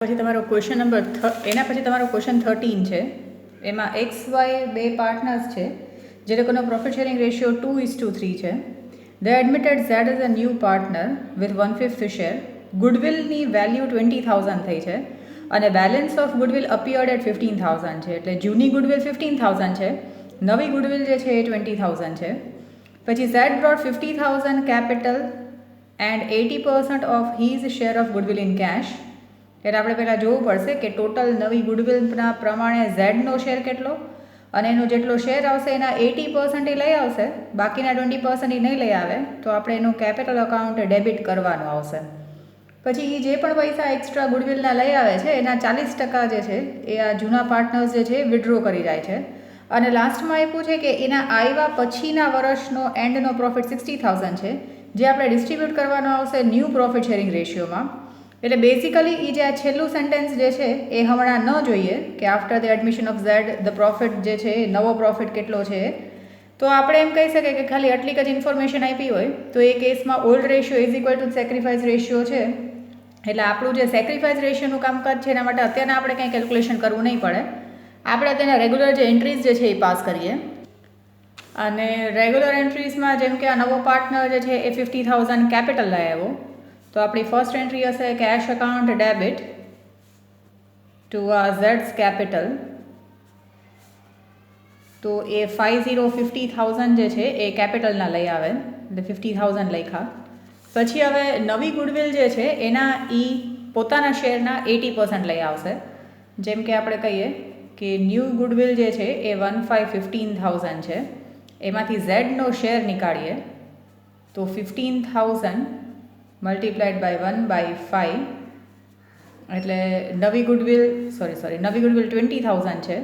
પછી તમારો question number એના પછી તમારો ક્વેશ્ચન 13 છે. એમાં XY બે પાર્ટનર્સ છે જે લોકોનો પ્રોફિટ શેરિંગ રેશિયો 2:3 છે. They admitted Z as a new partner with 1/5 શેર. ગુડવિલની વેલ્યુ 20,000 થઈ છે અને balance of goodwill appeared at 15,000 છે. એટલે જૂની ગુડવિલ 15,000 છે, નવી ગુડવિલ જે છે એ 20,000 છે. પછી Z brought 50,000 capital and 80% of his share of goodwill in cash. એટલે આપણે પહેલાં જોવું પડશે કે ટોટલ નવી ગુડવિલના પ્રમાણે ઝેડનો શેર કેટલો અને એનો જેટલો શેર આવશે એના 80% એ લઈ આવશે, બાકીના 20% એ નહીં લઈ આવે, તો આપણે એનું કેપિટલ અકાઉન્ટ ડેબિટ કરવાનું આવશે. પછી એ જે પણ પૈસા એક્સ્ટ્રા ગુડવિલના લઈ આવે છે એના 40% જે છે એ આ જૂના પાર્ટનર્સ જે છે વિડ્રો કરી જાય છે. અને લાસ્ટમાં આપ્યું છે કે એના આવ્યા પછીના વર્ષનો એન્ડનો પ્રોફિટ 60,000 છે, જે આપણે ડિસ્ટ્રીબ્યુટ કરવાનો આવશે ન્યૂ પ્રોફિટ શેરિંગ રેશિયોમાં. એટલે બેઝિકલી એ જે આ છેલ્લું સેન્ટેન્સ જે છે એ હમણાં ન જોઈએ કે after the admission of Z the profit જે છે એ નવો પ્રોફિટ કેટલો છે. તો આપણે એમ કહી શકીએ કે ખાલી આટલીક જ ઇન્ફોર્મેશન આપી હોય તો એ કેસમાં old ratio is equal two sacrifice ratio છે. એટલે આપણું જે સેક્રિફાઈસ રેશિયોનું કામકાજ છે એના માટે અત્યારના આપણે કંઈ કેલ્ક્યુલેશન કરવું નહીં પડે. આપણે અત્યારના રેગ્યુલર જે એન્ટ્રીઝ જે છે એ પાસ કરીએ. અને રેગ્યુલર એન્ટ્રીઝમાં જેમ કે આ નવો પાર્ટનર જે છે એ 50,000 કેપિટલ લઈ આવ્યો, તો આપણી ફર્સ્ટ એન્ટ્રી હશે કેશ અકાઉન્ટ ડેબિટ ટુ ઝેડ્સ કેપિટલ. તો એ 50,000 જે છે એ કેપિટલના લઈ આવે, એટલે 50,000 લખ્યા. પછી હવે નવી ગુડવિલ જે છે એના પોતાના શેરના 80% લઈ આવશે. જેમ કે આપણે કહીએ કે ન્યૂ ગુડવિલ જે છે એ 15,000 છે, એમાંથી ઝેડનો શેર નીકાળીએ તો 15,000 મલ્ટીપ્લાઇડ બાય 1/5, એટલે નવી ગુડવિલ 20,000 છે,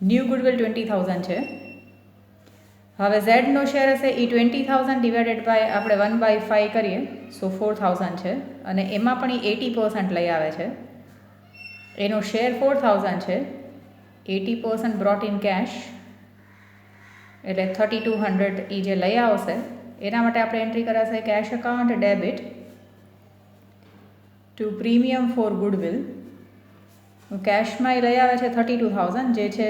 ન્યૂ ગુડવિલ 20,000 છે. હવે ઝેડનો શેર હશે એ 20,000 ડિવાઇડેડ બાય આપણે 1/5 કરીએ સો 4,000 છે, અને એમાં પણ એ 80% લઈ આવે છે. એનો શેર 4,000 છે, 80% બ્રોટ ઇન કેશ, એટલે 3,200 એ જે લઈ આવશે એના માટે આપણે એન્ટ્રી કરાશે cache account debit two premium for goodwill. કેશમાં એ લઈ આવે છે 32,000 જે છે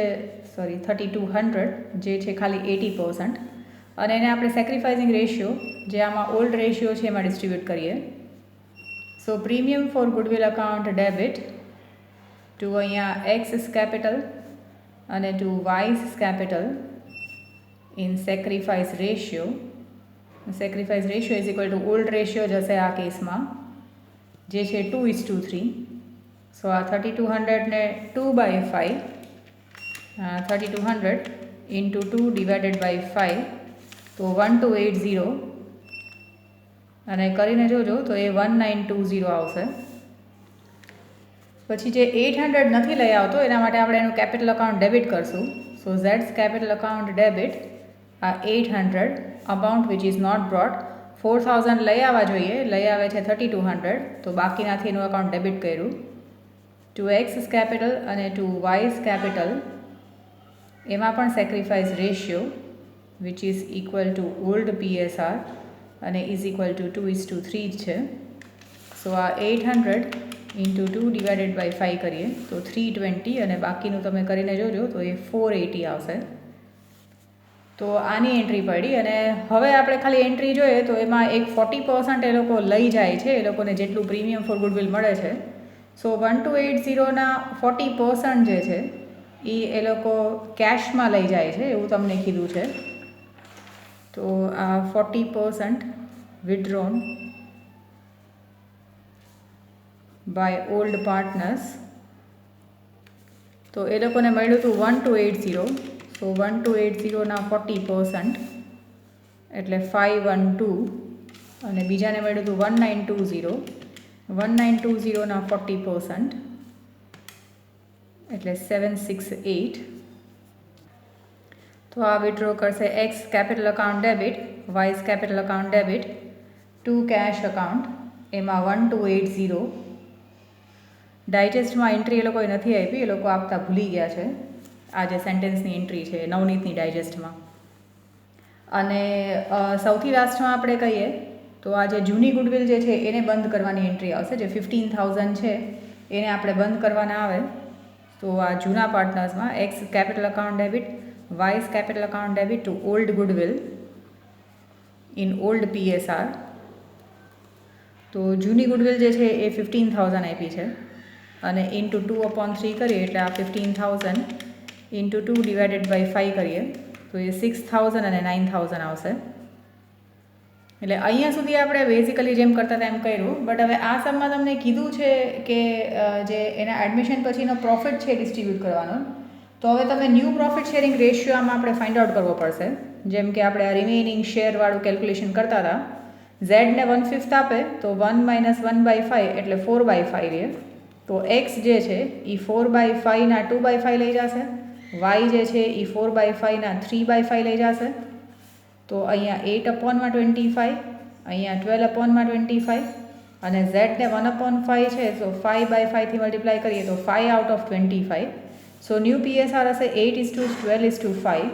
3,200 જે છે ખાલી 80%, અને એને આપણે સેક્રિફાઇસિંગ રેશિયો જે આમાં ઓલ્ડ રેશિયો છે એમાં ડિસ્ટ્રીબ્યુટ કરીએ. So premium for goodwill account debit to અહીંયા એક્સ કેપિટલ અને to Y's capital in sacrifice ratio. Sacrifice ratio is equal to old ratio જશે આ કેસમાં જે છે 2:3. સો આ 3,200 ને 2/5, 3,200 ઇન્ટુ 2 ડિવાઇડેડ બાય 5, તો 1280, અને કરીને જોજો તો એ 1920 આવશે. પછી જે 800 નથી લઈ આવતો એના માટે આપણે એનું કેપિટલ અકાઉન્ટ ડેબિટ કરશું. સો ઝેડ્સ કેપિટલ અકાઉન્ટ ડેબિટ આ 800 amount which is not brought, 4,000 લઈ આવવા જોઈએ, લઈ આવે છે 3,200, તો બાકીનાથી એનું અકાઉન્ટ ડેબિટ કર્યું. ટુ એક્સ કેપિટલ અને ટુ વાયસ કેપિટલ એમાં પણ sacrifice ratio which is equal to old PSR અને ઇઝ ઇક્વલ ટુ 2:3 છે. સો આ 800 ઇન્ટુ 2 ડિવાઇડેડ બાય 5 કરીએ તો 320, અને બાકીનું તમે કરીને જોજો તો એ 480 આવશે. તો આની એન્ટ્રી પડી. અને હવે આપણે ખાલી એન્ટ્રી જોઈએ તો એમાં એક 40% એ લોકો લઈ જાય છે, એ લોકોને જેટલું પ્રીમિયમ ફોર ગુડવિલ મળે છે. સો 1280ના 40% જે છે એ લોકો કેશમાં લઈ જાય છે એવું તમને કીધું છે. તો આ 40% વિડ્રોન બાય ઓલ્ડ પાર્ટનર્સ, તો એ લોકોને મળ્યું હતું 1280. સો 1280ના 40% એટલે 512, અને બીજાને મળ્યું હતું 1920. 1920ના 40% એટલે 768. તો આ વિડ્રો કરશે x capital account debit, Y's capital account debit two cash account, એમાં 1280. ડાયજેસ્ટમાં એન્ટ્રી એ લોકોએ નથી આપી, એ લોકો આપતા ભૂલી ગયા છે. આ જે સેન્ટેન્સની એન્ટ્રી છે નવનીતની ડાયજેસ્ટમાં. અને સૌથી લાસ્ટમાં આપણે કહીએ તો આ જે જૂની ગુડવિલ જે છે એને બંધ કરવાની એન્ટ્રી આવશે. જે 15,000 છે એને આપણે બંધ કરવાના આવે. તો આ જૂના પાર્ટનર્સમાં X capital account debit, Y's capital account debit to old goodwill in old PSR. તો જૂની ગુડવિલ જે છે એ 15,000 આપી છે અને ઇન્ટુ 2/3 કરીએ એટલે આ 15,000 ઇન્ટુ 2 ડિવાઇડેડ બાય 5 કરીએ તો એ 6,000 અને 9,000 આવશે. એટલે અહીંયા સુધી આપણે બેઝિકલી જેમ કરતા હતા એમ કર્યું. બટ હવે આ સમમાં તમને કીધું છે કે જે એના એડમિશન પછીનો પ્રોફિટ છે ડિસ્ટ્રીબ્યુટ કરવાનો. તો હવે તમે ન્યૂ પ્રોફિટ શેરિંગ રેશિયોમાં આપણે ફાઇન્ડ આઉટ કરવો પડશે. જેમ કે આપણે આ રિમેઇનિંગ શેરવાળું કેલ્ક્યુલેશન કરતા હતા. ઝેડને 1/5 આપે તો 1 - 1/5 એટલે 4/5 રહે. તો એક્સ જે છે એ 4/5 ના 2/5 લઈ જશે. વાય જે છે એ 4/5 ના 3/5 લઈ જશે. તો અહીંયા 8/25, અહીંયા 12/25 અને ઝેડને 1/5 છે તો 5/5 થી મલ્ટીપ્લાય કરીએ તો 5 out of 25. So new PSR હશે 8:12:5.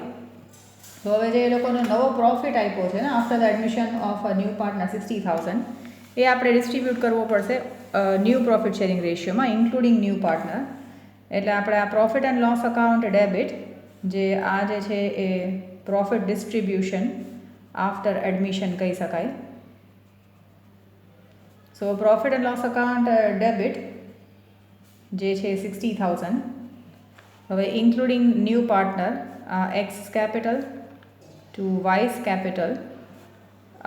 તો હવે જે એ લોકોનો નવો પ્રોફિટ આપ્યો છે ને after the admission of a new partner 60,000 એ આપણે ડિસ્ટ્રીબ્યુટ કરવો પડશે ન્યૂ પ્રોફિટ શેરિંગ રેશિયોમાં ઇન્ક્લુડિંગ ન્યૂ પાર્ટનર. એટલે આપણે આ profit and loss account debit જે આ જે છે એ પ્રોફિટ ડિસ્ટ્રીબ્યુશન આફ્ટર એડમિશન કહી શકાય. So profit and loss account debit જે છે 60,000. હવે ઇન્ક્લુડિંગ ન્યૂ પાર્ટનર આ X capital to Y's capital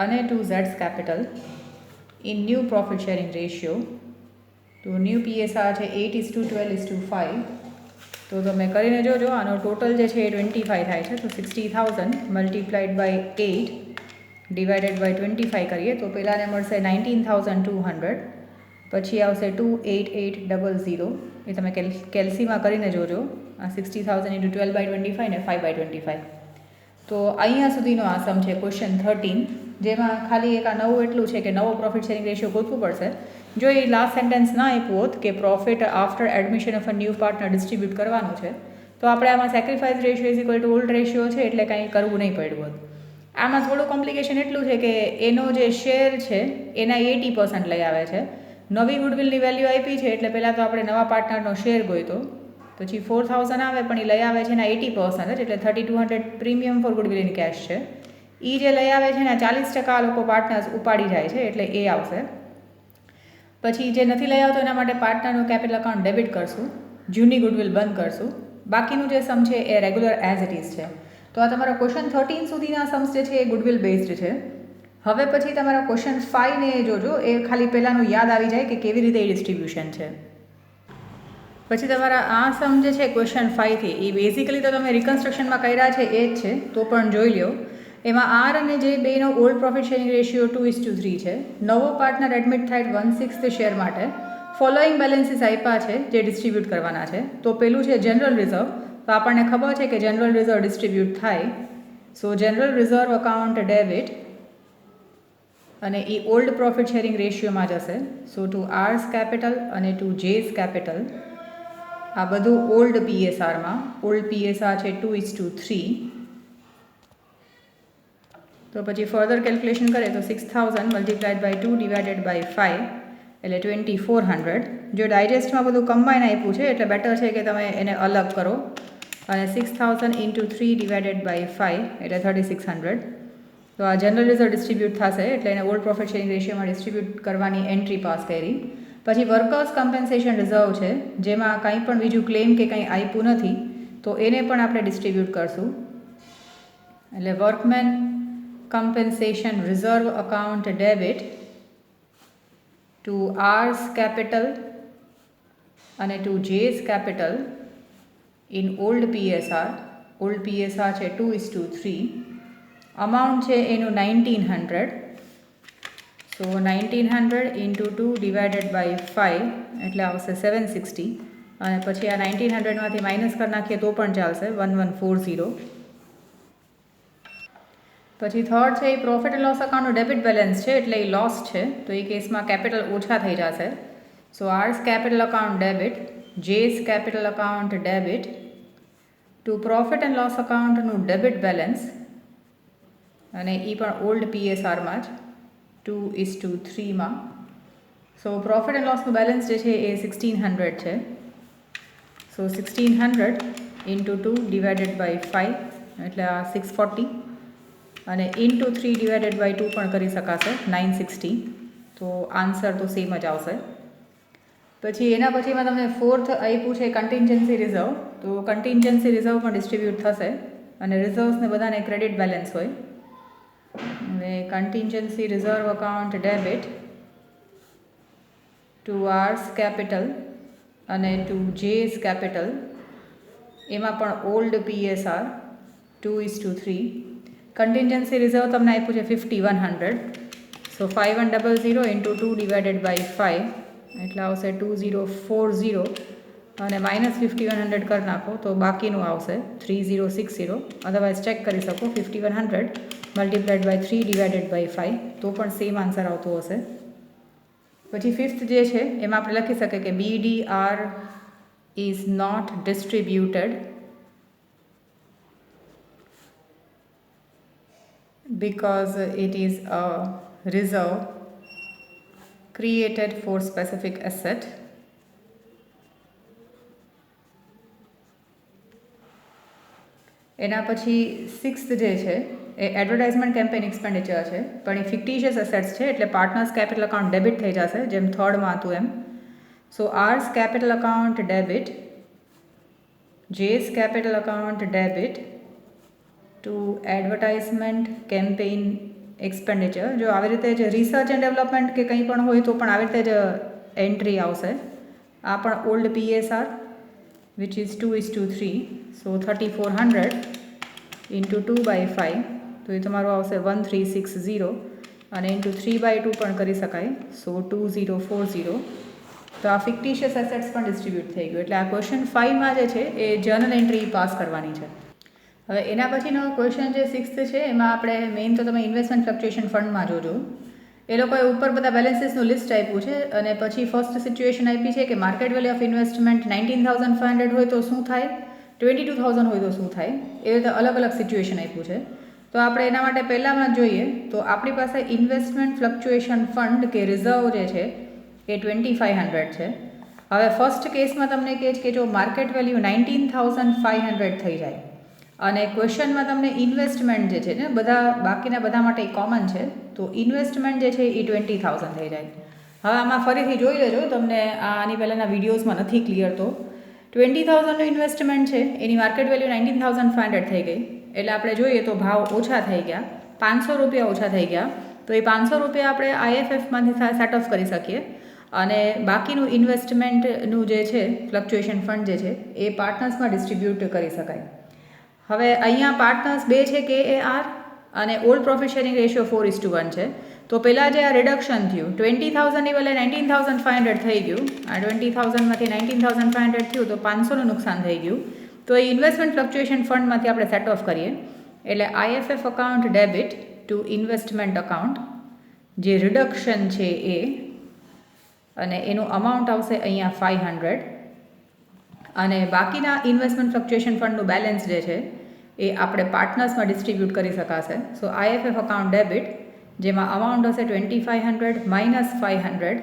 અને ટુ ઝેડ્સ capital in new profit sharing ratio. તો ન્યૂ PSR છે 8:12:5. તો તમે કરીને જોજો. આનો ટોટલ જે છે એ 25 થાય છે. તો 60,000 મલ્ટીપ્લાઇડ બાય 8 ડિવાઇડેડ બાય 25 કરીએ તો પહેલાંને મળશે 19,200. પછી આવશે 28800. એ તમે કેલ્સીમાં કરીને જોજો. આ 60,000 ઇન્ટુ 12/25 ને 5/25. તો અહીંયા સુધીનો આ સમ છે ક્વેશ્ચન 13. જેમાં ખાલી એક આ નવું એટલું છે કે નવો પ્રોફિટ શેરિંગ રેશિયો ગોતવું પડશે. જો એ લાસ્ટ સેન્ટેન્સ ના આપ્યું હોત કે profit after admission of a new partner distribute કરવાનું છે તો આપણે આમાં sacrifice ratio is equal to old ratio છે એટલે કાંઈ કરવું નહીં પડ્યું હોત. આમાં થોડું કોમ્પ્લિકેશન એટલું છે કે એનો જે શેર છે એના 80% લઈ આવે છે. નવી ગુડવિલની વેલ્યુ આપી છે એટલે પહેલાં તો આપણે નવા પાર્ટનરનો શેર ગોઈતો. પછી 4,000 આવે પણ એ લઈ આવે છે એના 80% એટલે 3,200 premium for goodwill in cash છે. એ જે લઈ આવે છે એના 40% આ લોકો પાર્ટનર્સ ઉપાડી જાય છે એટલે એ આવશે. પછી જે નથી લઈ આવતો એના માટે પાર્ટનરનું કેપિટલ અકાઉન્ટ ડેબિટ કરશું, જૂની ગુડવિલ બંધ કરશું. બાકીનું જે સમ છે એ રેગ્યુલર એઝ ઇટ ઇઝ છે. તો આ તમારા ક્વેશ્ચન 13 સુધીના સમ્સ જે છે એ ગુડવિલ બેઝડ છે. હવે પછી તમારા ક્વેશ્ચન 5 ને જોજો. એ ખાલી પહેલાંનું યાદ આવી જાય કે કેવી રીતે એ ડિસ્ટ્રીબ્યુશન છે. પછી તમારા આ સમ જે છે ક્વેશ્ચન 5 થી એ બેઝિકલી તો તમે રિકન્સ્ટ્રક્શનમાં કર્યા છે એ જ છે તો પણ જોઈ લો. એમાં આર અને જે બેનો ઓલ્ડ પ્રોફિટ શેરિંગ રેશિયો 2:3 છે. નવો પાર્ટનર એડમિટ થાય 1/6 શેર માટે ફોલોઈંગ બેલેન્સીસ આપ્યા છે જે ડિસ્ટ્રીબ્યુટ કરવાના છે. તો પેલું છે જનરલ રિઝર્વ. તો આપણને ખબર છે કે જનરલ રિઝર્વ ડિસ્ટ્રીબ્યુટ થાય. સો જનરલ રિઝર્વ અકાઉન્ટ ડેબિટ અને એ ઓલ્ડ પ્રોફિટ શેરિંગ રેશિયોમાં જશે. સો ટુ આર્સ કેપિટલ અને ટુ જેઝ કેપિટલ આ બધું ઓલ્ડ PSRમાં. ઓલ્ડ PSR છે 2:3. તો પછી ફર્ધર કેલ્ક્યુલેશન કરે તો 6,000 મલ્ટીપ્લાઇડ બાય 2 ડિવાઇડેડ બાય 5 એટલે 2,400. જો ડાયજેસ્ટમાં બધું કમ્બાઈન આપ્યું છે એટલે બેટર છે કે તમે એને અલગ કરો. અને 6,000 ઇન્ટુ 3 ડિવાઇડેડ બાય 5 એટલે 3,600. તો આ જનરલ રિઝર્વ ડિસ્ટ્રીબ્યુટ થશે એટલે એને ઓલ્ડ પ્રોફિટ શેરિંગ રેશિયોમાં ડિસ્ટ્રીબ્યુટ કરવાની એન્ટ્રી પાસ કરી. પછી વર્કર્સ કમ્પન્સેશન રિઝર્વ છે જેમાં કંઈ પણ બીજું ક્લેમ કે કંઈ આપ્યું નથી તો એને પણ આપણે ડિસ્ટ્રીબ્યુટ કરશું. એટલે workmen compensation reserve account debit to R's capital અને to J's capital in old PSR. old PSR છે 2:3. amount છે એનું 1,900. so 1,900 into 2 divided by 5 એટલે આવશે 760. અને પછી આ 1,900 માંથી માઇનસ કરી નાખીએ તો પણ ચાલશે 1,140. પછી થર્ડ છે એ પ્રોફિટ એન્ડ લોસ અકાઉન્ટનું ડેબિટ બેલેન્સ છે એટલે એ લોસ છે તો એ કેસમાં કેપિટલ ઓછા થઈ જશે. So R's capital account debit, J's capital account debit to profit and loss અકાઉન્ટનું ડેબિટ બેલેન્સ અને એ પણ ઓલ્ડ PSRમાં જ. 2:3માં. સો પ્રોફિટ એન્ડ લોસનું બેલેન્સ જે છે એ 1600 છે. સો 1600 ઇન્ટુ 2 ડિવાઇડેડ બાય 5 એટલે આ 640 અને ઇન્ટુ 3 ડિવાઇડેડ બાય 2 પણ કરી શકાશે 960. તો આન્સર તો સેમ જ આવશે. પછી એના પછીમાં તમને ફોર્થ આપ્યું છે કન્ટિન્જન્સી રિઝર્વ. તો કન્ટિન્જન્સી રિઝર્વ પણ ડિસ્ટ્રીબ્યુટ થશે અને રિઝર્વ્સને બધાને ક્રેડિટ બેલેન્સ હોય. હવે contingency reserve account debit two R's capital અને ટુ જેસ કેપિટલ, એમાં પણ ઓલ્ડ PSR 2:3. કન્ટિન્જન્સી રિઝર્વ તમને આપ્યું છે 5100. સો 5100 ઇન્ટુ 2 ડિવાઇડેડ બાય 5 એટલે આવશે 2040 અને -5100 કરી નાખો તો બાકીનું આવશે 3060. અદરવાઇઝ ચેક કરી શકો 5100 મલ્ટીપ્લાઇડ બાય 3 ડિવાઇડેડ બાય 5 તો પણ સેમ આન્સર આવતો હશે. પછી ફિફ્થ જે છે એમાં આપણે લખી શકીએ કે BDR is not distributed because it is a reserve created for specific asset. એના પછી સિક્સ્થ જે છે એ એડવર્ટાઇઝમેન્ટ કેમ્પેન એક્સપેન્ડિચર છે, પણ એ ફિક્ટિશિયસ એસેટ્સ છે એટલે પાર્ટનર્સ કેપિટલ અકાઉન્ટ ડેબિટ થઈ જશે જેમ થર્ડમાં હતું એમ. So R's capital account debit, J's capital account debit to advertisement campaign expenditure. જો આવી રીતે જ રિસર્ચ એન્ડ ડેવલપમેન્ટ કે કંઈ પણ હોય તો પણ આવી રીતે જ એન્ટ્રી આવશે. આ પણ old PSR which is 2:3. So 3400 into 2/5 તો એ તમારું આવશે 1360 અને ઇન્ટુ 3/2 પણ કરી શકાય. સો 2040. તો આ ફિક્ટિશિયસ એસેટ્સ પણ ડિસ્ટ્રીબ્યુટ થઈ ગયું. એટલે આ ક્વેશ્ચન 5માં જે છે એ જર્નલ એન્ટ્રી પાસ કરવાની છે. હવે એના પછીનો ક્વેશ્ચન જે સિક્સ્થ છે એમાં આપણે મેઇન તો તમે ઇન્વેસ્ટમેન્ટ ફ્લક્ચ્યુએશન ફંડમાં જોજો. એ લોકોએ ઉપર બધા બેલેન્સીસનું લિસ્ટ આપ્યું છે અને પછી ફર્સ્ટ સિચ્યુએશન આપી છે કે માર્કેટ વેલ્યુ ઓફ ઇન્વેસ્ટમેન્ટ 19,500 હોય તો શું થાય, 22,000 હોય તો શું થાય, એ રીતે અલગ અલગ સિચ્યુએશન આપ્યું છે. તો આપણે એના માટે પહેલાંમાં જોઈએ તો આપણી પાસે ઇન્વેસ્ટમેન્ટ ફ્લક્ચ્યુએશન ફંડ કે રિઝર્વ જે છે એ 2500 છે. હવે ફર્સ્ટ કેસમાં તમને કહે છે કે જો માર્કેટ વેલ્યુ 19,500 થઈ જાય અને ક્વેશ્ચનમાં તમને ઇન્વેસ્ટમેન્ટ જે છે ને બધા બાકીના બધા માટે કોમન છે તો ઇન્વેસ્ટમેન્ટ જે છે એ 20,000 થઈ જાય. હવે આમાં ફરીથી જોઈ લેજો, તમને આની પહેલાંના વિડીયોઝમાં નથી ક્લિયર તો 20,000નું ઇન્વેસ્ટમેન્ટ છે એની માર્કેટ વેલ્યુ 19,500 થઈ ગઈ એટલે આપણે જોઈએ તો ભાવ ઓછા થઈ ગયા, 500 રૂપિયા ઓછા થઈ ગયા. તો એ 500 રૂપિયા આપણે IFFમાંથી સેટ ઓફ કરી શકીએ અને બાકીનું ઇન્વેસ્ટમેન્ટનું જે છે ફ્લક્ચ્યુએશન ફંડ જે છે એ પાર્ટનર્સમાં ડિસ્ટ્રીબ્યુટ કરી શકાય. હવે અહીંયા પાર્ટનર્સ બે છે KAR અને ઓલ્ડ પ્રોફિટ શેરિંગ રેશિયો 4:1 છે. તો પહેલાં જે આ રિડક્શન થયું 20,000ની બદલે 19,500 થઈ ગયું, આ 20,000માંથી 19,500 થયું તો 500નું નુકસાન થઈ ગયું. તો એ ઇન્વેસ્ટમેન્ટ ફ્લક્ચ્યુએશન ફંડમાંથી આપણે સેટ ઓફ કરીએ એટલે IFF account debit two investment account જે રિડક્શન છે એ અને એનું અમાઉન્ટ આવશે અહીંયા 500 અને બાકીના ઇન્વેસ્ટમેન્ટ ફ્લક્ચ્યુએશન ફંડનું બેલેન્સ જે છે એ આપણે પાર્ટનર્સમાં ડિસ્ટ્રીબ્યુટ કરી શકાશે. સો IFF અકાઉન્ટ ડેબિટ જેમાં અમાઉન્ટ હશે 2500 માઇનસ 500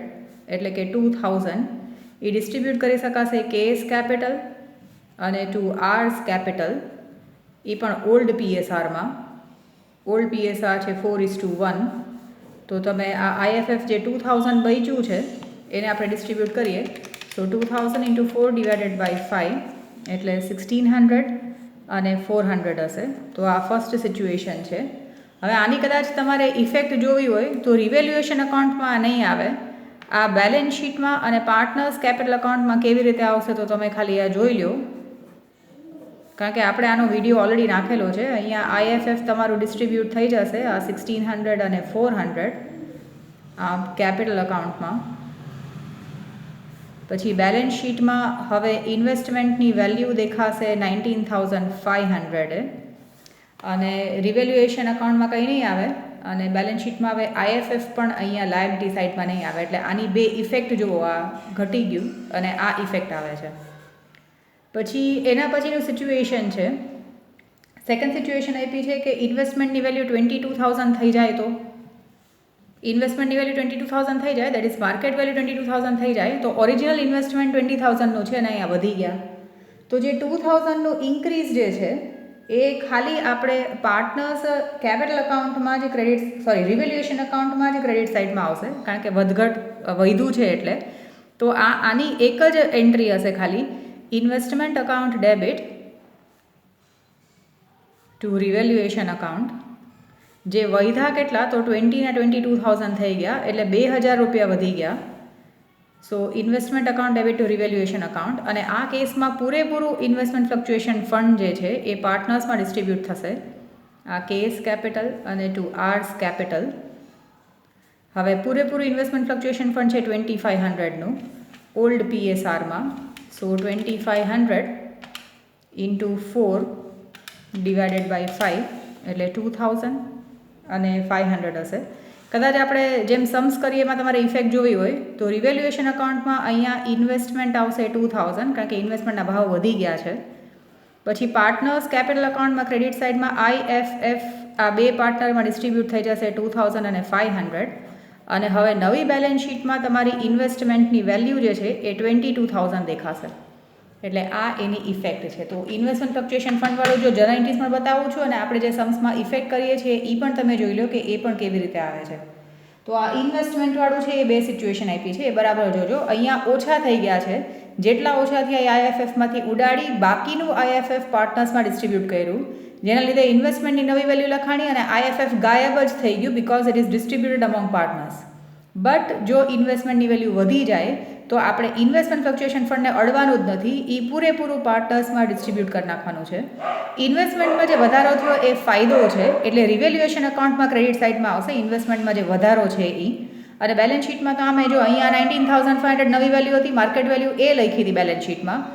એટલે કે 2000 એ ડિસ્ટ્રીબ્યુટ કરી શકાશે KS કેપિટલ અને ટુ આર્સ કેપિટલ, એ પણ ઓલ્ડ PSRમાં. ઓલ્ડ PSR છે 4:1. તો તમે આ IFF જે 2000 બચ્યું છે એને આપણે ડિસ્ટ્રીબ્યુટ કરીએ તો 2000 ઇન્ટુ 4 ડિવાઇડેડ બાય 5 એટલે 1600 અને 400 હશે. તો આ ફર્સ્ટ સિચ્યુએશન છે. હવે આની કદાચ તમારે ઇફેક્ટ જોવી હોય તો રિવેલ્યુએશન અકાઉન્ટમાં નહીં આવે, આ બેલેન્સ શીટમાં અને પાર્ટનર્સ કેપિટલ અકાઉન્ટમાં કેવી રીતે આવશે તો તમે ખાલી આ જોઈ લો, કારણ કે આપણે આનો વિડીયો ઓલરેડી નાખેલો છે. અહીંયા IFF તમારું ડિસ્ટ્રીબ્યુટ થઈ જશે આ 1600 અને 400 આ કેપિટલ અકાઉન્ટમાં. પછી બેલેન્સ શીટમાં હવે ઇન્વેસ્ટમેન્ટની વેલ્યુ દેખાશે 19,500 અને રિવેલ્યુએશન અકાઉન્ટમાં કંઈ નહીં આવે અને બેલેન્સ શીટમાં હવે IFF પણ અહીંયા લાયબિલિટી સાઇડમાં નહીં આવે. એટલે આની બે ઇફેક્ટ જુઓ, આ ઘટી ગયું અને આ ઇફેક્ટ આવે છે. પછી એના પછીનું સિચ્યુએશન છે, સેકન્ડ સિચ્યુએશન આપી છે કે ઇન્વેસ્ટમેન્ટની વેલ્યુ 22,000 થઈ જાય તો ઇન્વેસ્ટમેન્ટની વેલ્યુ 22,000 થઈ જાય, દેટ ઇઝ માર્કેટ વેલ્યુ 22,000 થઈ જાય, તો ઓરિજિનલ ઇન્વેસ્ટમેન્ટ 20,000નું છે અને અહીંયા વધી ગયા. તો જે 2,000નું ઇન્ક્રીઝ જે છે એ ખાલી આપણે પાર્ટનર્સ કેપિટલ અકાઉન્ટમાં જે રિવેલ્યુએશન અકાઉન્ટમાં જે ક્રેડિટ સાઇડમાં આવશે, કારણ કે વધઘટ વધ્યું છે એટલે. તો આની એક જ એન્ટ્રી હશે ખાલી, investment account debit to revaluation account. જે વધ્યા કેટલા, તો 20 ને 22,000 થઈ ગયા, એટલે 2,000 રૂપિયા વધી ગયા. So investment account debit to revaluation account. અને આ કેસમાં પૂરેપૂરું ઇન્વેસ્ટમેન્ટ ફ્લક્ચ્યુએશન ફંડ જે છે એ પાર્ટનર્સમાં ડિસ્ટ્રીબ્યુટ થશે, આ કેસ કેપિટલ અને ટુ આર્સ કેપિટલ. હવે પૂરેપૂરું ઇન્વેસ્ટમેન્ટ ફ્લક્ચ્યુએશન ફંડ છે 2,500નું ઓલ્ડ PSRમાં. સો 2,500 ઇન્ટુ 4 ડિવાઇડેડ બાય 5 એટલે 2,000 અને 500 હશે. કદાચ આપણે જેમ सम्स કરીએ એમાં તમારે ઇફેક્ટ જોવી હોય તો રિવેલ્યુએશન અકાઉન્ટમાં અહીંયા ઇન્વેસ્ટમેન્ટ આવશે 2,000, કારણ કે ઇન્વેસ્ટમેન્ટના ભાવ વધી ગયા છે. પછી પાર્ટનર્સ કેપિટલ અકાઉન્ટમાં ક્રેડિટ સાઇડમાં IFF આ બે પાર્ટનરમાં ડિસ્ટ્રીબ્યુટ થઈ જશે 2,000 અને 500. અને હવે નવી બેલેન્સ શીટમાં તમારી ઇન્વેસ્ટમેન્ટની વેલ્યુ જે છે એ 22,000 દેખાશે. એટલે આ એની ઇફેક્ટ છે. તો ઇન્વેસ્ટમેન્ટ ફ્લક્ચ્યુએશન ફંડવાળું જો જનરલ એન્ટ્રીઝમાં બતાવું છું અને આપણે જે सम्सમાં ઇફેક્ટ કરીએ છીએ એ પણ તમે જોઈ લો કે એ પણ કેવી રીતે આવે છે. તો આ ઇન્વેસ્ટમેન્ટવાળું છે એ બે સિચ્યુએશન આપી છે, એ બરાબર જોજો. અહીંયા ઓછા થઈ ગયા છે, જેટલા ઓછા થયા એ IFFમાંથી ઉડાડી બાકીનું IFF પાર્ટનર્સમાં ડિસ્ટ્રીબ્યુટ કર્યું, જેના લીધે ઇન્વેસ્ટમેન્ટની નવી વેલ્યુ લખાણી અને IFF ગાયબ જ થઈ ગયું because it is distributed among partners. But જો ઇન્વેસ્ટમેન્ટની વેલ્યુ વધી જાય તો આપણે ઇન્વેસ્ટમેન્ટ ફ્લક્ચ્યુએશન ફંડને અડવાનું જ નથી, એ પૂરેપૂરું પાર્ટનર્સમાં ડિસ્ટ્રીબ્યુટ કરી નાખવાનું છે. ઇન્વેસ્ટમેન્ટમાં જે વધારો થયો એ ફાયદો છે, એટલે રિવેલ્યુએશન અકાઉન્ટમાં ક્રેડિટ સાઇડમાં આવશે ઇન્વેસ્ટમેન્ટમાં જે વધારો છે એ. અને બેલેન્સ શીટમાં તો આમે જો અહીંયા 19,500 નવી વેલ્યુ હતી, માર્કેટ વેલ્યુ એ લખી હતી બેલેન્સ શીટમાં.